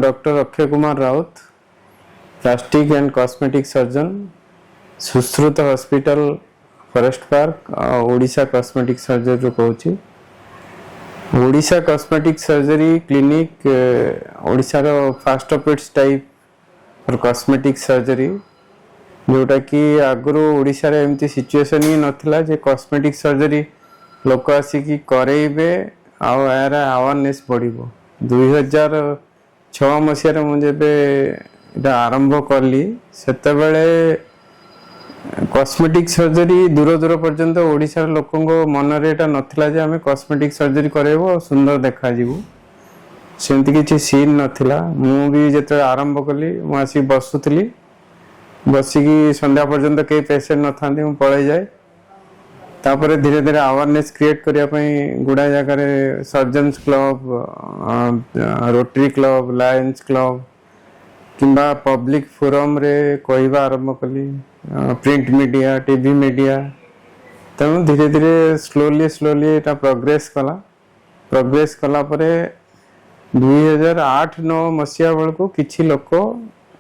Doctor Akshay Kumar Rout, plastic and cosmetic surgeon, Sushruta hospital forest park Odisha cosmetic surgery रो कहूँ। Odisha cosmetic surgery clinic Odisha रो first of its type for cosmetic surgery, जोटा कि आगु ओडिशा रे एमती सिचुएशन ही नथिला जे कॉस्मेटिक सर्जरी लोक आसिकी करेइबे आउ यार अवेयरनेस बढ़िबो। 2006 मसीह मुझे आरंभ कली सेतबेले कॉस्मेटिक सर्जरी दूर दूर पर्यंत ओडिशा लोकों मन रे एटा नथिला जे आमे कॉस्मेटिक सर्जरी करेबो सुंदर देखा जीवो, सेमती किछि सीन नथिला। मु भी जेते आरंभ कली मु आसी बसुतली, बसिकी संध्या पर्यंत कई पेशेंट न था पड़े जाए। तापर धीरे धीरे अवेयरनेस क्रिएट करने गुड़ा जगह surgeons club, rotary club, lions club किंबा पब्लिक फोरम रे कहवा आरंभ कली, प्रिंट मीडिया, टीवी मीडिया। तेणु धीरे धीरे स्लोली एटा प्रोग्रेस कला परे 2008-9 मसीहा बेलू किछि लोक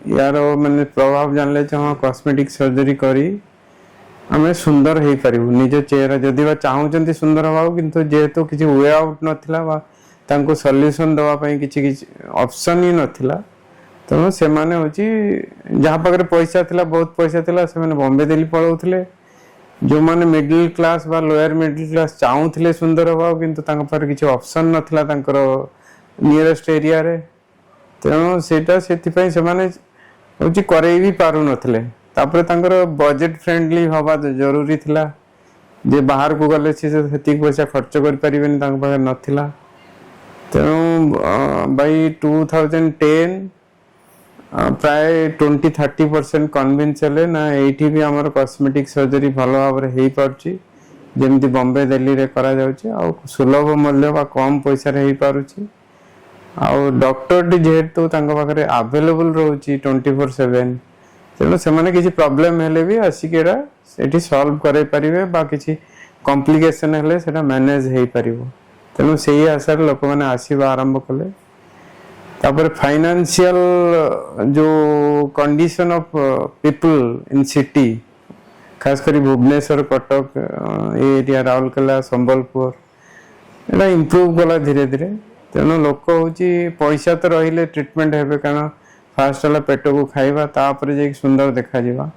यार मैंने प्रभाव जानले हाँ कॉस्मेटिक सर्जरी करी आमे सुंदर हो पारू निज चेहरा जदि बा चाहूँ सुंदर हवा, किंतु जेहेतु किसी वे आउट नाला सल्यूशन दवाई किसी ऑप्शन ही नाला। तेणु से जहाँ पाखे पैसा थिला बहुत पैसा थिला से बॉम्बे दिल्ली पलाउले। जो मैंने मिडिल क्लास बा लोअर मिडिल क्लास चाहूले सुंदर हवा किंतु किसी ऑप्शन नाला नियरेस्ट एरिया रे। तेणु सेटा से करई भी पारु नथिले। तापर तांकर बजेट फ्रेंडली हवा जरूरी थिला, जे बाहर को गले से पैसा खर्च कर परिबेनी तांक पाखे नथिला। तेणु बाई 2010 प्राय 20-30% कन्विन्स हेले ना एठी भी हमर कॉस्मेटिक सर्जरी भल भाव हो पारुची, जेमती बॉम्बे दिल्ली रे करा जाउची आ सुलभ मूल्य बा कम पैसा रे हो पारुची। आउ डॉक्टर टी जेहेतु पाखे अवेलेबल रोची 24/7, तेणु से किसी प्रॉब्लम हेले भी आसिक सॉल्व करे पारिबे बा किसी कॉम्प्लिकेशन हेले सेटा मैनेज हो पारिबो। तेणु से ही आशा लोक मैंने आसवा आरंभ कले। तापर फाइनेंशियल जो condition of people in city, खास करी भुवनेश्वर, कटक एरिया, राउरकेला, संबलपुर एटा इम्प्रूव गला धीरे धीरे। तेणु लोक हूँ पैसा तो रही ट्रिटमेंट हे, कारण फास्ट है पेट को खाइबा तापर जे सुंदर देखा जावा।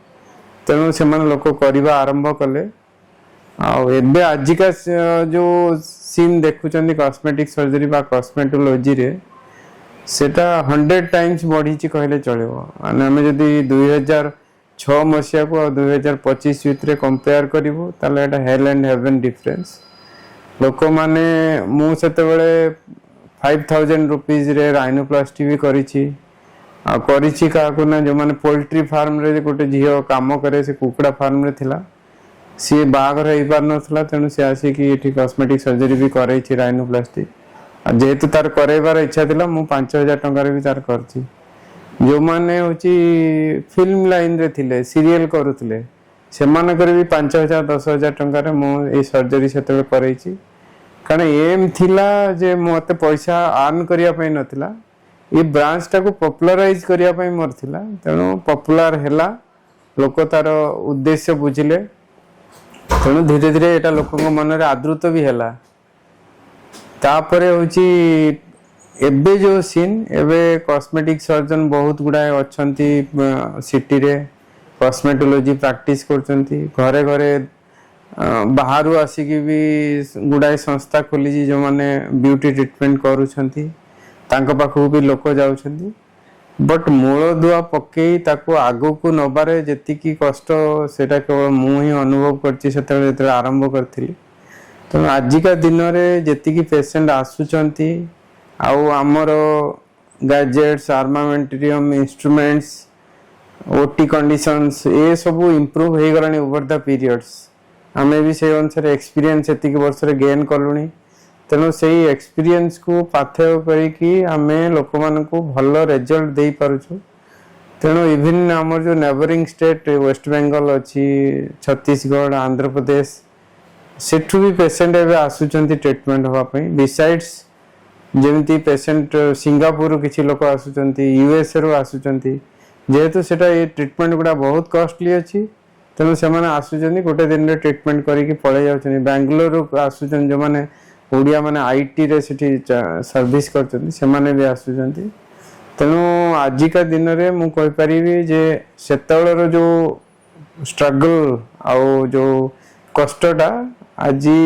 तेणु से लोक करवा आरंभ कले। आबे आजिका जो सीन देखुं कॉस्मेटिक सर्जरी बा कॉस्मेटोलॉजी रे सेटा 100 टाइम्स बढ़ी कहले चलो। माने आम जदि 2006 मसीहा को 2025 भितर कंपेयर करूँ ताले एटा हेल एंड हेवन डिफरेंस। लोक माने मु सेते बेले 5000 रुपीज रे राइनोप्लास्टी भी करिछि क्या ना जो माने पोल्ट्री फार्म रे गोटे झील काम करे से कुकुड़ा फार्म रे थिला, सी बाघर हो पार नथला। तेणु सी आसिक ये कॉस्मेटिक सर्जरी भी करे राइनोप्लास्टी। जेहेतु तार करवार इच्छा थिला मु 5000 टंकार भी तार करछि। जो माने होची फिल्म लाइन रे थिले, सीरियल करूथिले, से मानकर भी 5000 10,000 टंकार मु ए सर्जरी सेते करैछि। कारण एम थिला जे मते पैसा अर्न करिया पई नथिला, ये ब्रांच टाको पॉपुलराइज करिया पई मोर थिला। तेणु पॉपुलर हैला, लोक तार उद्देश्य बुझिले। तेणु धीरे धीरे एटा लोकंग मन रे आदृत भी हैला। तापरे होची एबे जो सीन एबे कॉस्मेटिक सर्जन बहुत गुडाए अछंती सिटी रे, कॉस्मेटोलॉजी प्रैक्टिस करचंती। घरे घरे बाहरु आसिकी भी गुडाए संस्था खोली जो माने ब्यूटी ट्रीटमेंट करूछंती, तांको पाखु भी लोक जाउछंती। बट मूल दुआ पकई ताको आगो को नबारे जेतिकी कष्ट सेटा केवल मु ही अनुभव करछि सेते आरंभ करथिली। तो आजिका दिन रे जेतिकी पेशेंट आसुचंती आउ हमर गैजेट्स, आर्मामेंटरियम, इंस्ट्रूमेंट्स, ओटी कंडीशंस ये सब इम्प्रूव हो गलानी ओवर द पीरियड्स। आमे भी से अनुसार एक्सपीरियंस एतिक वर्ष रे गेन कलुनी। तेणु से एक्सपीरियंस को पाथेय करिकी आमे लोक मानकु भल रिजल्ट दे पारुछु। तेणु इवन आमर जो नेबरिंग स्टेट वेस्ट बेंगल अच्छी, छत्तीसगढ़, आंध्र प्रदेश, सेठू भी पेशेंट एवं आसुचंती ट्रीटमेंट हवा पई। बिसाइड्स ଯେମିତି ପେସେଣ୍ଟ ସିଙ୍ଗାପୁରରୁ କିଛି ଲୋକ ଆସୁଛନ୍ତି, ୟୁଏସ୍ଏ ଆସୁଛନ୍ତି, ଯେହେତୁ ସେଟା ଏ ଟ୍ରିଟମେଣ୍ଟ ଗୁଡ଼ା ବହୁତ କଷ୍ଟଲି ଅଛି, ତେଣୁ ସେମାନେ ଆସୁଛନ୍ତି ଗୋଟେ ଦିନରେ ଟ୍ରିଟମେଣ୍ଟ କରିକି ପଳେଇ ଯାଉଛନ୍ତି। ବାଙ୍ଗାଲୋରରୁ ଆସୁଛନ୍ତି ଯେଉଁମାନେ ଓଡ଼ିଆ ମାନେ ଆଇଟିରେ ସେଠି ସର୍ଭିସ୍ କରୁଛନ୍ତି, ସେମାନେ ବି ଆସୁଛନ୍ତି। ତେଣୁ ଆଜିକା ଦିନରେ ମୁଁ କହିପାରିବି ଯେ ସେତେବେଳର ଯେଉଁ ଷ୍ଟ୍ରଗଲ୍ ଆଉ ଯେଉଁ କଷ୍ଟଟା ଆଜି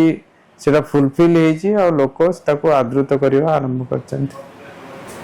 ସେଟା ଫୁଲଫିଲ୍ ହେଇଛି ଆଉ ଲୋକ ତାକୁ ଆଦୃତ କରିବା ଆରମ୍ଭ କରିଛନ୍ତି।